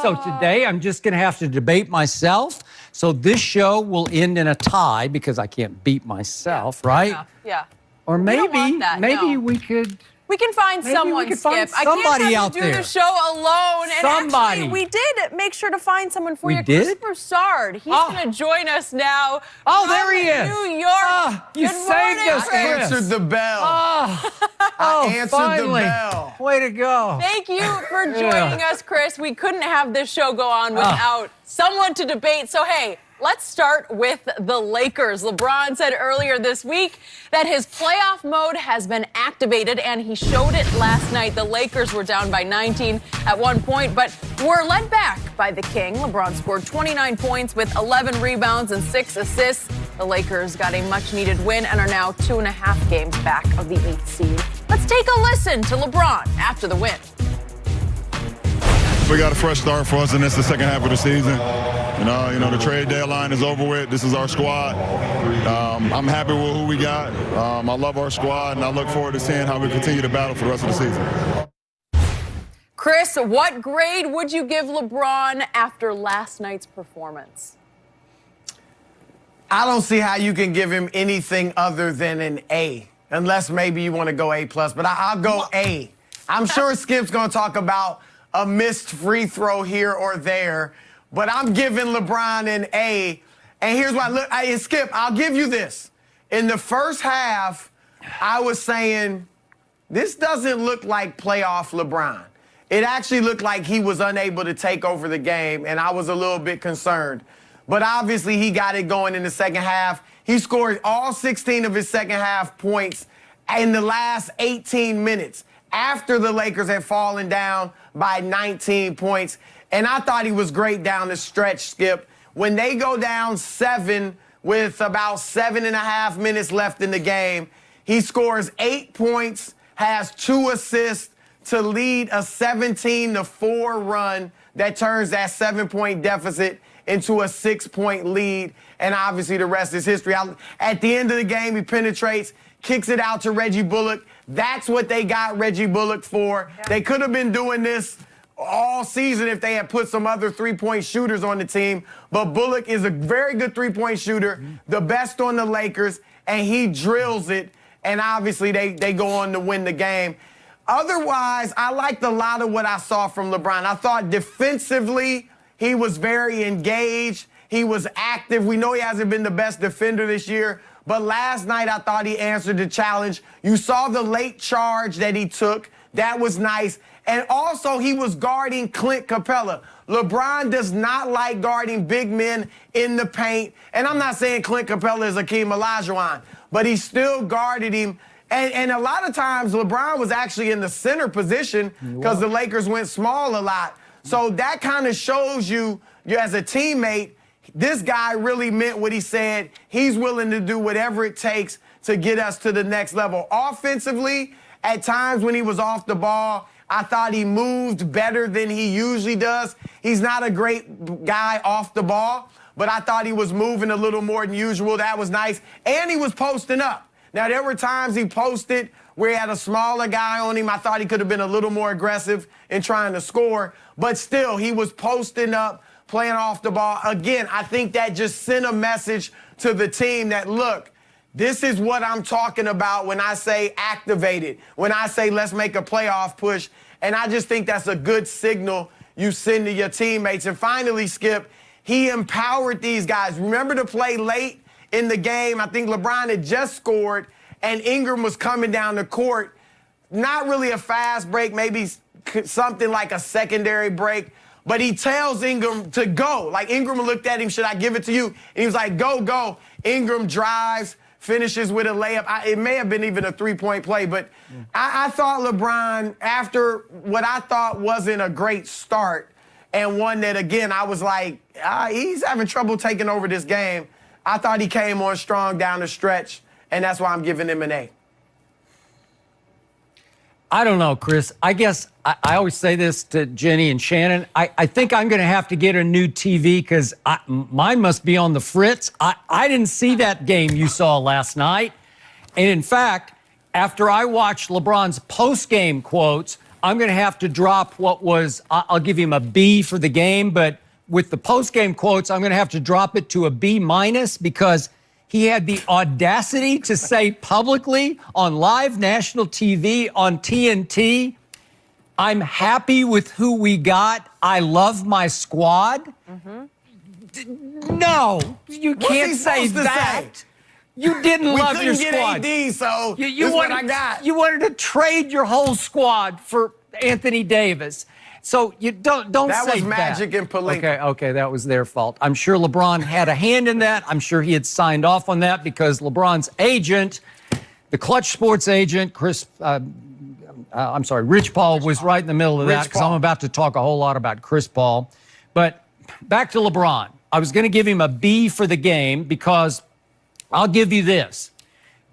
So today I'm just going to have to debate myself. So this show will end in a tie because I can't beat myself, right? Yeah. Or We don't maybe, want that, no. we could. We can find Maybe someone, we could Skip. find somebody I can't out have you do there. the show alone. And Somebody. actually, we did make sure to find someone for We you. did? Chris Broussard. He's going to join us now. Oh, there he is. New York. You Good saved morning, us, Chris. I answered the bell. I answered finally. the bell. Way to go. Thank you for joining us, Chris. We couldn't have this show go on without someone to debate. So, hey, let's start with the Lakers. LeBron said earlier this week that his playoff mode has been activated, and he showed it last night. The Lakers were down by 19 at one point, but were led back by the King. LeBron scored 29 points with 11 rebounds and 6 assists. The Lakers got a much-needed win and are now 2.5 games back of the 8th seed. Let's take a listen to LeBron after the win. We got a fresh start for us, and it's the second half of the season. You know, the trade deadline is over with. This is our squad. I'm happy with who we got. I love our squad, and I look forward to seeing how we continue to battle for the rest of the season. Chris, what grade would you give LeBron after last night's performance? I don't see how you can give him anything other than an A, unless maybe you want to go A+, but I'll go A. I'm sure Skip's going to talk about a missed free throw here or there, but I'm giving LeBron an A. And here's why. Look, Skip, I'll give you this. In the first half, I was saying, this doesn't look like playoff LeBron. It actually looked like he was unable to take over the game, and I was a little bit concerned. But obviously, he got it going in the second half. He scored all 16 of his second half points in the last 18 minutes after the Lakers had fallen down by 19 points. And I thought he was great down the stretch, Skip. When they go down 7 with about 7.5 minutes left in the game, he scores 8 points, has 2 assists to lead a 17-4 run that turns that 7-point deficit into a 6-point lead. And obviously the rest is history. At the end of the game, he penetrates, kicks it out to Reggie Bullock. That's what they got Reggie Bullock for. Yeah. They could have been doing this all season if they had put some other three-point shooters on the team. But Bullock is a very good three-point shooter, the best on the Lakers, and he drills it. And obviously they go on to win the game. Otherwise, I liked a lot of what I saw from LeBron. I thought defensively, he was very engaged. He was active. We know he hasn't been the best defender this year, but last night I thought he answered the challenge. You saw the late charge that he took. That was nice. And also, he was guarding Clint Capella. LeBron does not like guarding big men in the paint. And I'm not saying Clint Capella is Akeem Olajuwon, but he still guarded him. And a lot of times, LeBron was actually in the center position because the Lakers went small a lot. So that kind of shows you as a teammate, this guy really meant what he said. He's willing to do whatever it takes to get us to the next level. Offensively, at times when he was off the ball, I thought he moved better than he usually does. He's not a great guy off the ball, but I thought he was moving a little more than usual. That was nice. And he was posting up. Now, there were times he posted where he had a smaller guy on him. I thought he could have been a little more aggressive in trying to score, but still, he was posting up, playing off the ball. Again, I think that just sent a message to the team that, look, this is what I'm talking about when I say activated, when I say let's make a playoff push. And I just think that's a good signal you send to your teammates. And finally, Skip, he empowered these guys. Remember to play late in the game. I think LeBron had just scored, and Ingram was coming down the court. Not really a fast break, maybe something like a secondary break. But he tells Ingram to go. Like, Ingram looked at him, should I give it to you? And he was like, go, go. Ingram drives, finishes with a layup. It may have been even a three-point play, but I thought LeBron, after what I thought wasn't a great start, and one that, again, I was like, he's having trouble taking over this game, I thought he came on strong down the stretch, and that's why I'm giving him an A. I don't know, Chris. I guess I always say this to Jenny and Shannon. I think I'm going to have to get a new TV because mine must be on the fritz. I didn't see that game you saw last night. And in fact, after I watched LeBron's post-game quotes, I'm going to have to drop what was, I'll give him a B for the game, but with the post-game quotes, I'm going to have to drop it to a B- because he had the audacity to say publicly on live national TV on TNT, I'm happy with who we got. I love my squad. No, you can't say that. You didn't love your squad. We couldn't get AD, so You this wanted, what I got. You wanted to trade your whole squad for Anthony Davis. So you don't That say was Magic and Pelinka. Okay, that was their fault. I'm sure LeBron had a hand in that. I'm sure he had signed off on that because LeBron's agent, the Clutch Sports agent, Rich Paul was right in the middle of that because I'm about to talk a whole lot about Chris Paul. But back to LeBron. I was going to give him a B for the game because I'll give you this.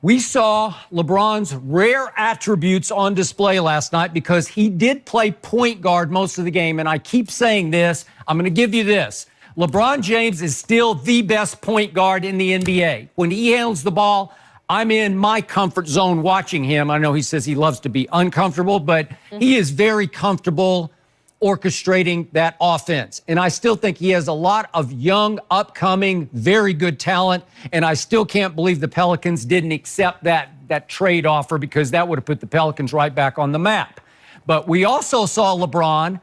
We saw LeBron's rare attributes on display last night because he did play point guard most of the game. And I keep saying this. I'm going to give you this. LeBron James is still the best point guard in the NBA. When he handles the ball, I'm in my comfort zone watching him. I know he says he loves to be uncomfortable, but he is very comfortable orchestrating that offense. And I still think he has a lot of young, upcoming, very good talent. And I still can't believe the Pelicans didn't accept that trade offer because that would have put the Pelicans right back on the map. But we also saw LeBron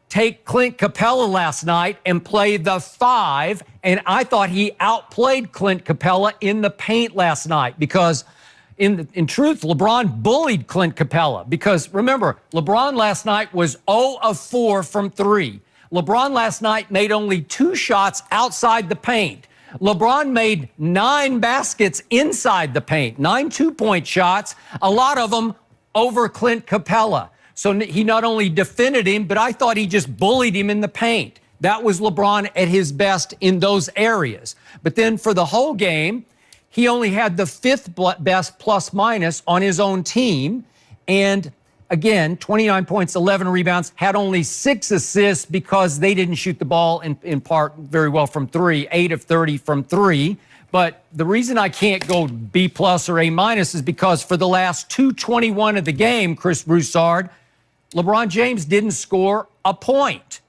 take Clint Capella last night and play the 5. And I thought he outplayed Clint Capella in the paint last night because in truth, LeBron bullied Clint Capella because, remember, LeBron last night was 0 of 4 from 3. LeBron last night made only 2 shots outside the paint. LeBron made 9 baskets inside the paint, 9 two-point shots, a lot of them over Clint Capella. So he not only defended him, but I thought he just bullied him in the paint. That was LeBron at his best in those areas. But then for the whole game, he only had the 5th best plus-minus on his own team. And again, 29 points, 11 rebounds, had only 6 assists because they didn't shoot the ball in part very well from 3, 8 of 30 from 3. But the reason I can't go B+ or A- is because for the last 2:21 of the game, Chris Broussard, LeBron James didn't score a point.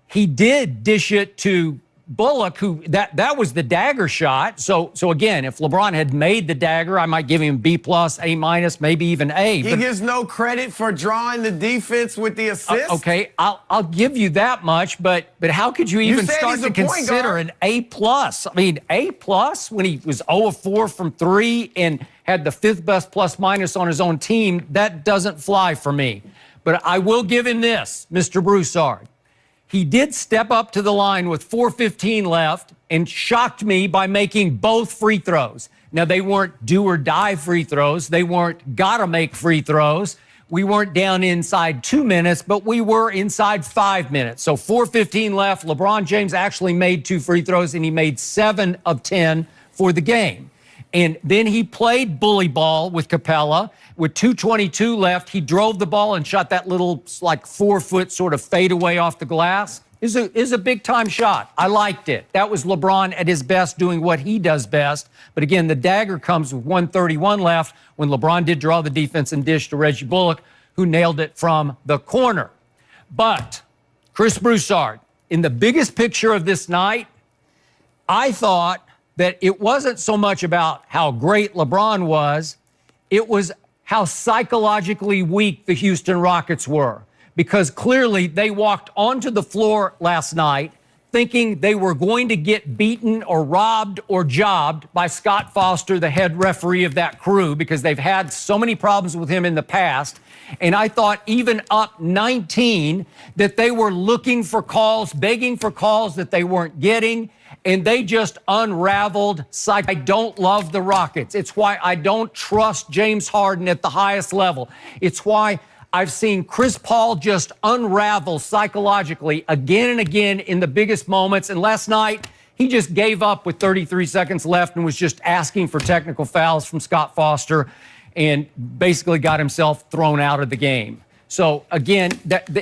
He did dish it to Bullock, who that was the dagger shot. So again, if LeBron had made the dagger, I might give him B+, A-, maybe even A. He gives no credit for drawing the defense with the assist. Okay, I'll give you that much, but how could you even start to consider an A+? I mean, A+ when he was 0 of 4 from 3 and had the 5th best plus-minus on his own team, that doesn't fly for me. But I will give him this, Mr. Broussard. He did step up to the line with 4:15 left and shocked me by making both free throws. Now, they weren't do-or-die free throws. They weren't gotta-make free throws. We weren't down inside 2 minutes, but we were inside 5 minutes. So 4:15 left. LeBron James actually made 2 free throws, and he made 7 of 10 for the game. And then he played bully ball with Capella. With 2:22 left, he drove the ball and shot that little, like, 4-foot sort of fadeaway off the glass. It was a big-time shot. I liked it. That was LeBron at his best doing what he does best. But again, the dagger comes with 1:31 left when LeBron did draw the defense and dish to Reggie Bullock, who nailed it from the corner. But Chris Broussard, in the biggest picture of this night, I thought that it wasn't so much about how great LeBron was, it was how psychologically weak the Houston Rockets were. Because clearly they walked onto the floor last night thinking they were going to get beaten or robbed or jobbed by Scott Foster, the head referee of that crew, because they've had so many problems with him in the past. And I thought even up 19 that they were looking for calls, begging for calls that they weren't getting. And they just unraveled. I don't love the Rockets. It's why I don't trust James Harden at the highest level. It's why I've seen Chris Paul just unravel psychologically again and again in the biggest moments. And last night, he just gave up with 33 seconds left and was just asking for technical fouls from Scott Foster and basically got himself thrown out of the game. So again,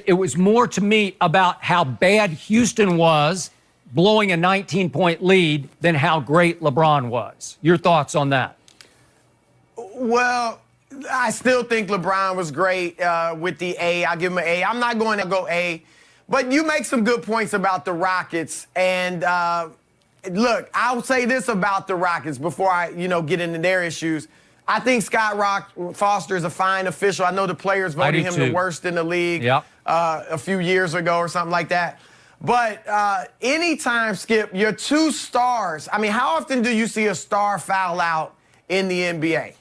it was more to me about how bad Houston was blowing a 19-point lead than how great LeBron was. Your thoughts on that? Well, I still think LeBron was great with the A. I'll give him an A. I'm not going to go A. But you make some good points about the Rockets. And look, I'll say this about the Rockets before I, get into their issues. I think Scott Foster is a fine official. I know the players voted him the worst in the league a few years ago or something like that. But anytime, Skip, your two stars, I mean, how often do you see a star foul out in the NBA?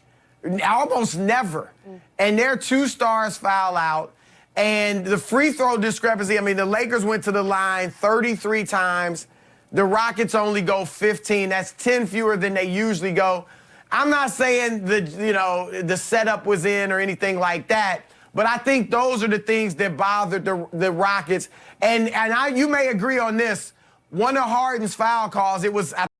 Almost never. And their two stars foul out. And the free throw discrepancy, I mean, the Lakers went to the line 33 times. The Rockets only go 15. That's 10 fewer than they usually go. I'm not saying the setup was in or anything like that. But I think those are the things that bothered the Rockets. And you may agree on this. One of Harden's foul calls, it was